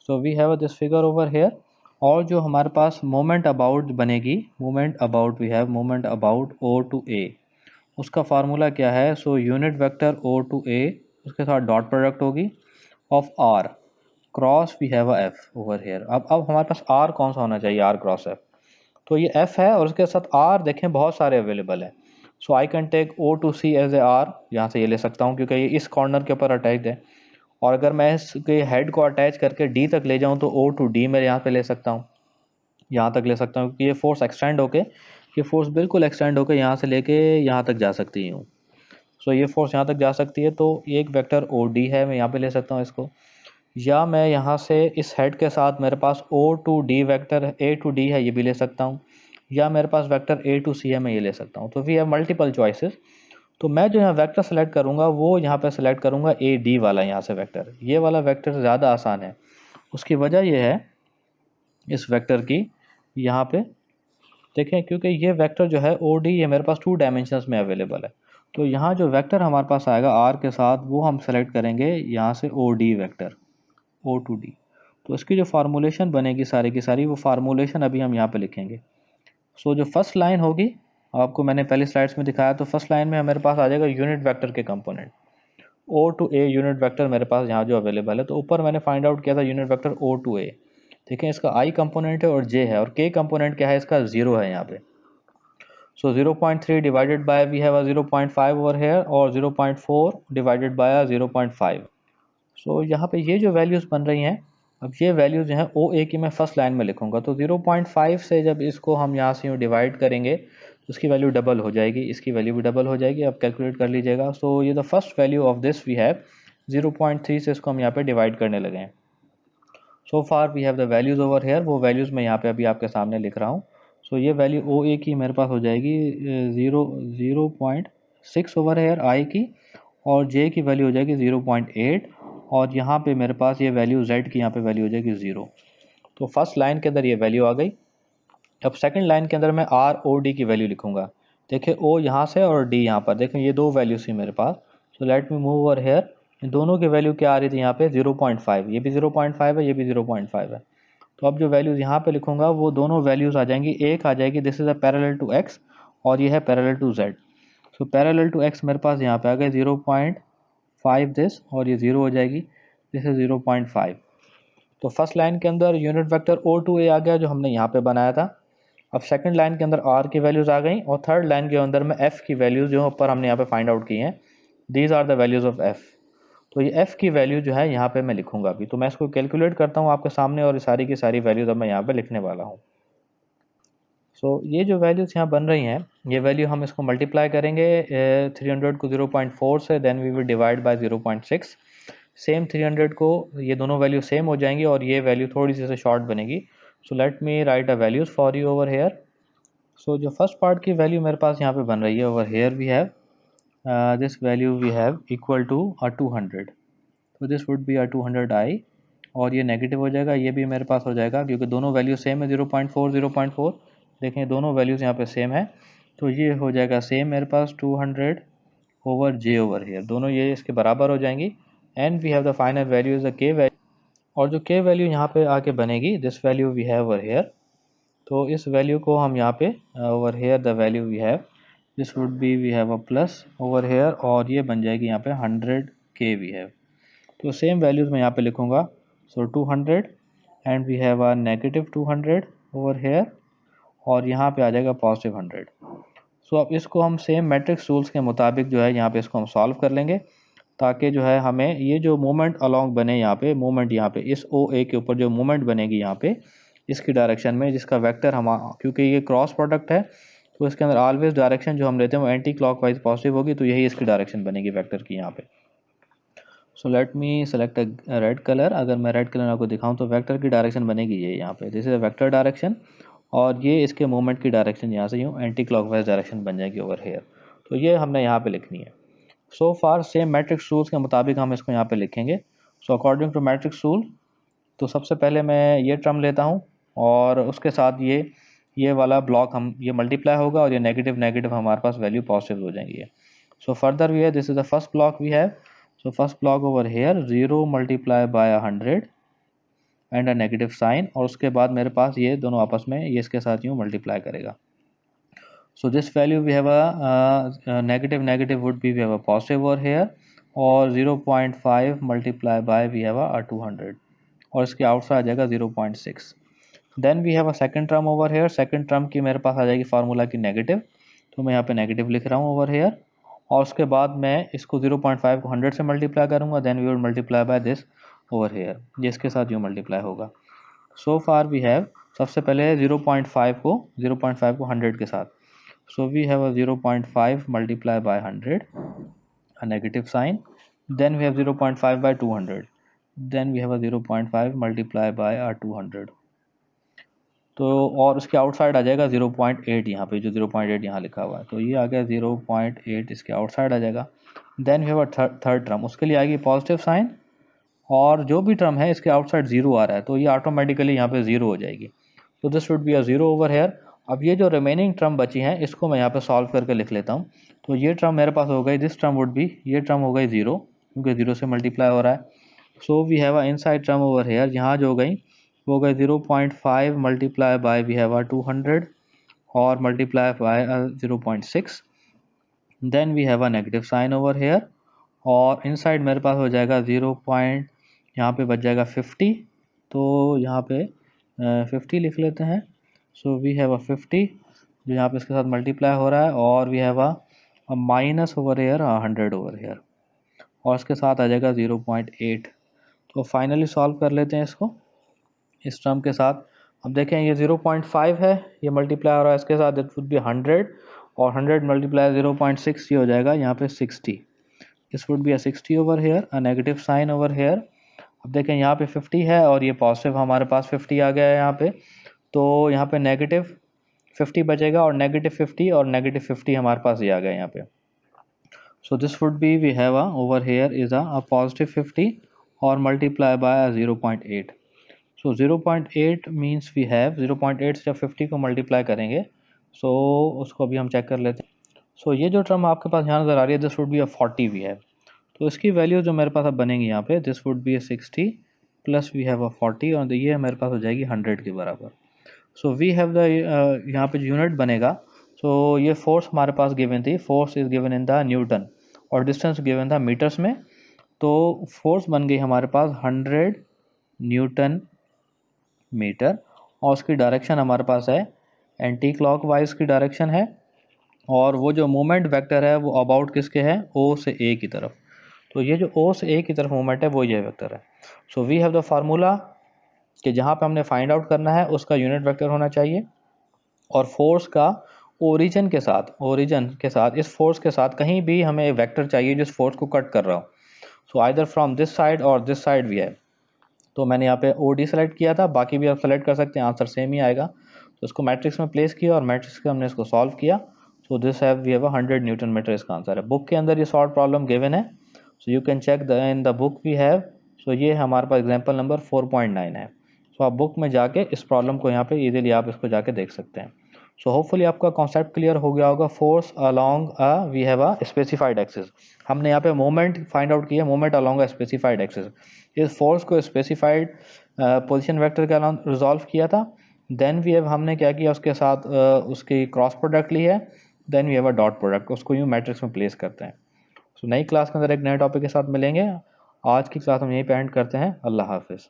So we have this figure over here. और जो हमारे पास मोमेंट अबाउट बनेगी, moment about we have moment about O to A, उसका फार्मूला क्या है? So unit vector O to A उसके साथ डॉट प्रोडक्ट होगी of R cross we have a F over here. अब हमारे पास R कौन सा होना चाहिए? R cross F। तो ये F है और उसके साथ R देखें बहुत सारे अवेलेबल है। So I can take O to C as a R, यहाँ से ये ले सकता हूँ क्योंकि ये इस कॉर्नर के ऊपर अटैच है। और अगर मैं इसके हेड को अटैच करके D तक ले जाऊँ तो O to D मैं यहाँ पे ले सकता हूँ, यहाँ तक ले सकता हूँ क्योंकि ये फोर्स एक्सटेंड होके, ये फोर्स बिल्कुल एक्सटेंड होके यहाँ से लेके यहाँ तक जा सकती है। सो ये फोर्स यहाँ तक जा सकती है। तो एक वेक्टर OD है, मैं यहाँ पे ले सकता हूँ इसको। या मैं यहाँ से इस हेड के साथ मेरे पास O to D vector A to D है, ये भी ले सकता हूँ। या मेरे पास वेक्टर A to C है, मैं ये ले सकता हूँ। तो वी हैव मल्टीपल चॉइसेस। तो मैं जो यहाँ वेक्टर सेलेक्ट करूँगा वो यहाँ पे सेलेक्ट करूँगा AD वाला, यहाँ से वेक्टर, ये वाला वेक्टर ज़्यादा आसान है। उसकी वजह ये है इस वेक्टर की, यहाँ पे देखें क्योंकि ये वेक्टर जो है OD ये मेरे पास 2 डायमेंशंस में अवेलेबल है। तो यहाँ जो वेक्टर हमारे पास आएगा R के साथ वो हम सेलेक्ट करेंगे यहाँ से OD vector O to D। तो इसकी जो फार्मूलेशन बनेगी सारी की सारी, वो फार्मूलेशन अभी हम यहाँ पे लिखेंगे। सो जो फर्स्ट लाइन होगी, आपको मैंने पहले स्लाइड्स में दिखाया, तो फर्स्ट लाइन में मेरे पास आ जाएगा यूनिट वेक्टर के component O to A unit vector मेरे पास यहाँ जो अवेलेबल है। तो ऊपर मैंने फाइंड आउट किया था unit vector O to A। देखें इसका I कंपोनेंट है और J है और K कंपोनेंट क्या है? इसका 0 है यहाँ पे। So 0.3 divided by we have a 0.5 over here और 0.4 divided by a 0.5। So यहाँ पे ये जो वैल्यूज़ बन रही हैं, अब ये वैल्यूज़ जो हैं OA की मैं फर्स्ट लाइन में लिखूंगा। तो 0.5 से जब इसको हम यहाँ से यूँ डिवाइड करेंगे तो उसकी वैल्यू डबल हो जाएगी, इसकी वैल्यू भी डबल हो जाएगी। अब कैलकुलेट कर लीजिएगा। सो ये the first value of this we have 0.3 से इसको हम यहाँ पे डिवाइड करने लगे हैं। So far we have the values over here, वो वैल्यूज़ मैं यहाँ पे अभी आपके सामने लिख रहा हूँ। सो ये वैल्यू OA की मेरे पास हो जाएगी 0.6 ओवर हेयर I की, और J की वैल्यू हो जाएगी 0.8, और यहाँ पे मेरे पास ये वैल्यू Z की यहाँ पे वैल्यू हो जाएगी 0। तो फर्स्ट लाइन के अंदर ये वैल्यू आ गई। अब सेकंड लाइन के अंदर मैं R O D की वैल्यू लिखूंगा। देखिए O यहाँ से और D यहाँ पर, देखें ये दो वैल्यूज थी मेरे पास। So let me move over here. इन दोनों की वैल्यू क्या आ रही थी यहाँ पे? 0.5, ये भी 0.5 है, ये भी 0.5 है। तो अब जो वैल्यूज़ यहाँ पे लिखूंगा वो दोनों वैल्यूज़ आ जाएंगी। एक आ जाएगी this is a parallel to x, और ये है parallel to z। So parallel to x मेरे पास यहाँ पे आ गया 0.5 दिस, और ये 0 हो जाएगी, दिस इज 0.5। तो फर्स्ट लाइन के अंदर unit vector O to A आ गया जो हमने यहाँ पे बनाया था। अब सेकंड लाइन के अंदर R की वैल्यूज़ आ गई, और थर्ड लाइन के अंदर में F की वैल्यूज़ जो ऊपर हमने यहाँ पे फाइंड आउट की हैं, these are the values of F। तो ये F की वैल्यू जो है यहाँ पे मैं लिखूंगा अभी। तो मैं इसको कैलकुलेट करता हूँ आपके सामने, और सारी की सारी वैल्यूज़ अब मैं यहाँ पे लिखने वाला हूँ। सो ये जो वैल्यूज़ यहाँ बन रही हैं, ये वैल्यू हम इसको मल्टीप्लाई करेंगे 300 को 0.4 से, then we will divide by 0.6। Same 300 को, ये दोनों वैल्यू सेम हो जाएंगी और ये वैल्यू थोड़ी सी से शॉर्ट बनेगी। So let me write a values for you over here. So जो फर्स्ट पार्ट की वैल्यू मेरे पास यहाँ पे बन रही है over here, we have this value we have equal to 200। तो दिस वुड बी 200 I, और ये नेगेटिव हो जाएगा, ये भी मेरे पास हो जाएगा क्योंकि दोनों वैल्यू सेम है। 0.4 0.4, देखें दोनों वैल्यूज़ यहाँ पे सेम है। तो ये हो जाएगा सेम मेरे पास 200 ओवर J ओवर हेयर, दोनों ये इसके बराबर हो जाएंगी। And we have the final value is the K value, और जो K वैल्यू यहाँ पे आके बनेगी, this value we have over here. तो इस वैल्यू को हम यहाँ पे over here the value we have, this would be we have a plus over here, और ये बन जाएगी यहाँ पे 100K वी हैव। तो सेम वैल्यूज़ मैं यहाँ पे लिखूँगा। So 200 and we have a negative 200 over here, और यहाँ पे आ जाएगा पॉजिटिव 100। सो अब इसको हम सेम मैट्रिक्स रूल्स के मुताबिक जो है यहाँ पे इसको हम सॉल्व कर लेंगे, ताकि जो है हमें ये जो मोमेंट अलॉन्ग बने यहाँ पे, मोमेंट यहाँ पे इस ओ ए के ऊपर जो मोमेंट बनेगी यहाँ पे, इसकी डायरेक्शन में, जिसका वेक्टर हम, क्योंकि ये क्रॉस प्रोडक्ट है तो इसके अंदर ऑलवेज डायरेक्शन जो हम लेते हैं वो एंटी क्लॉकवाइज पॉजिटिव होगी, तो यही इसकी डायरेक्शन बनेगी वेक्टर की यहाँ पे। सो लेट मी सेलेक्ट अ रेड कलर। अगर मैं रेड कलर आपको दिखाऊं तो वेक्टर की डायरेक्शन बनेगी ये यहाँ पे, this is a vector direction, और ये इसके मूवमेंट की डायरेक्शन यहाँ से यूँ एंटी क्लॉकवाइज डायरेक्शन बन जाएगी ओवर हेयर। तो ये हमने यहाँ पे लिखनी है। So for same matrix rules के मुताबिक हम इसको यहाँ पे लिखेंगे। So according to matrix rule, तो सबसे पहले मैं ये टर्म लेता हूँ और उसके साथ ये वाला ब्लॉक हम ये मल्टीप्लाई होगा और ये नेगेटिव नेगेटिव हमारे पास वैल्यू पॉजिटिव हो जाएंगी। सो फर्दर वी है, this is the first block we have. So first block over here 0 multiply by 100 and a negative sign, और उसके बाद मेरे पास ये दोनों आपस में ये इसके साथ यूँ मल्टीप्लाई करेगा। So this value we have a negative negative would be we have a positive over here, और 0.5 multiply by we have a 200, और इसके आउटसाइड आ जाएगा 0.6। Then we have a second term over here. Second term की मेरे पास आ जाएगी formula की negative, तो मैं यहाँ पे नेगेटिव लिख रहा हूँ ओवर हेयर, और उसके बाद मैं इसको 0.5 को 100 से मल्टीप्लाई करूँगा, then we will multiply by this over here, जिसके साथ यूँ मल्टीप्लाई होगा। सो फार वी हैव, सबसे पहले 0.5 को 100 के साथ, so we have a 0.5 multiplied by 100, a negative sign, then we have 0.5 by 200, then we have a 0.5 multiplied by a 200, तो और उसके आउटसाइड आ जाएगा 0.8 यहाँ पे, जो 0.8 यहाँ लिखा हुआ है, तो ये आ गया 0.8 इसके आउटसाइड आ जाएगा। Then we have a third term, उसके लिए आएगी पॉजिटिव साइन, और जो भी टर्म है इसके आउटसाइड जीरो आ रहा है, तो ये ऑटोमेटिकली यहाँ पे जीरो हो जाएगी, तो this would be a zero over here. अब ये जो रिमेनिंग टर्म बची हैं इसको मैं यहाँ पे सॉल्व करके लिख लेता हूँ। तो ये टर्म मेरे पास हो गई, दिस टर्म वुड बी, ये टर्म हो गई जीरो, क्योंकि जीरो से मल्टीप्लाई हो रहा है। So we have a inside term over here, यहाँ जो हो गई वो गई 0.5 multiply by we have a 200 और multiply by 0.6, then we have a negative sign over here, और इनसाइड मेरे पास हो जाएगा 0 पॉइंट, यहाँ पे बच जाएगा 50, तो यहाँ पे 50 लिख लेते हैं। सो वी हैव अ 50 जो यहाँ पे इसके साथ मल्टीप्लाई हो रहा है, और we have a minus over here 100 over here, और इसके साथ आ जाएगा 0.8। तो फाइनली सॉल्व कर लेते हैं इसको इस टर्म के साथ। अब देखें ये 0.5 है, ये मल्टीप्लाई हो रहा है इसके साथ, दैट वुड बी 100, और 100 मल्टीप्लाई 0.6 ये हो जाएगा यहाँ पे 60। This would be a 60 over here, a negative sign over here. अब देखें यहाँ पे 50 है और ये पॉजिटिव हमारे पास 50 आ गया है यहाँ पे, तो यहाँ पे नेगेटिव 50 बचेगा, और नेगेटिव 50 और नेगेटिव 50 हमारे पास ये आ गया यहाँ पे। So this would be we have a over here is a positive 50 और multiply by 0.8। So 0.8 means we have 0.8 से जब 50 को मल्टीप्लाई करेंगे, सो उसको अभी हम चेक कर लेते हैं। सो ये जो टर्म आपके पास यहाँ नज़र आ रही है, this would be a 40 we have, तो इसकी वैल्यू जो मेरे पास अब बनेगी यहाँ पे, this would be a 60 plus we have a 40, और ये मेरे पास हो जाएगी 100 के बराबर। सो वी हैव द, यहाँ पे जो यूनिट बनेगा, सो ये फोर्स हमारे पास गिवन थी, force is given in the Newton और डिस्टेंस गिवन था मीटर्स में, तो फोर्स बन गई हमारे पास 100 न्यूटन मीटर, और उसकी डायरेक्शन हमारे पास है एंटी क्लॉकवाइज की डायरेक्शन है, और वो जो मोमेंट वेक्टर है वो अबाउट किसके है, ओ से ए की तरफ, तो ये जो ओ से ए की तरफ मोमेंट है वो ये वेक्टर है। So we have the formula कि जहाँ पे हमने फाइंड आउट करना है उसका यूनिट वेक्टर होना चाहिए, और फोर्स का ओरिजिन के साथ इस फोर्स के साथ कहीं भी हमें वेक्टर चाहिए जिस फोर्स को कट कर रहा हो, so either from this side और दिस साइड वी है, तो मैंने यहाँ पे ओ डी सेलेक्ट किया था, बाकी भी आप सेलेक्ट कर सकते हैं, आंसर सेम ही आएगा। तो इसको मैट्रिक्स में प्लेस किया और मैट्रिक्स के हमने इसको सॉल्व किया, so this have we have 100 newton meter इसका आंसर है। बुक के अंदर ये शॉर्ट प्रॉब्लम गिवन है, so you can check the in the book we have, so ये हमारे पास एग्जाम्पल नंबर 4.9 है, सो आप बुक में जाके इस प्रॉब्लम को यहाँ पे इजीली आप इसको जाके देख सकते हैं। सो होपफुली आपका कॉन्सेप्ट क्लियर हो गया होगा। Force along we have a specified axis, हमने यहाँ पे मोमेंट फाइंड आउट किया, moment along a specified axis, इस फोर्स को स्पेसिफाइड पोजीशन वेक्टर के अलाउंग रिजॉल्व किया था। देन वी हैव हमने क्या किया, उसके साथ उसकी क्रॉस प्रोडक्ट ली है, then we have a dot product, उसको यूँ मैट्रिक्स में प्लेस करते हैं। सो नई क्लास के अंदर एक नए टॉपिक के साथ मिलेंगे। आज की क्लास हम यहीं पे एंड करते हैं। अल्लाह हाफिज़।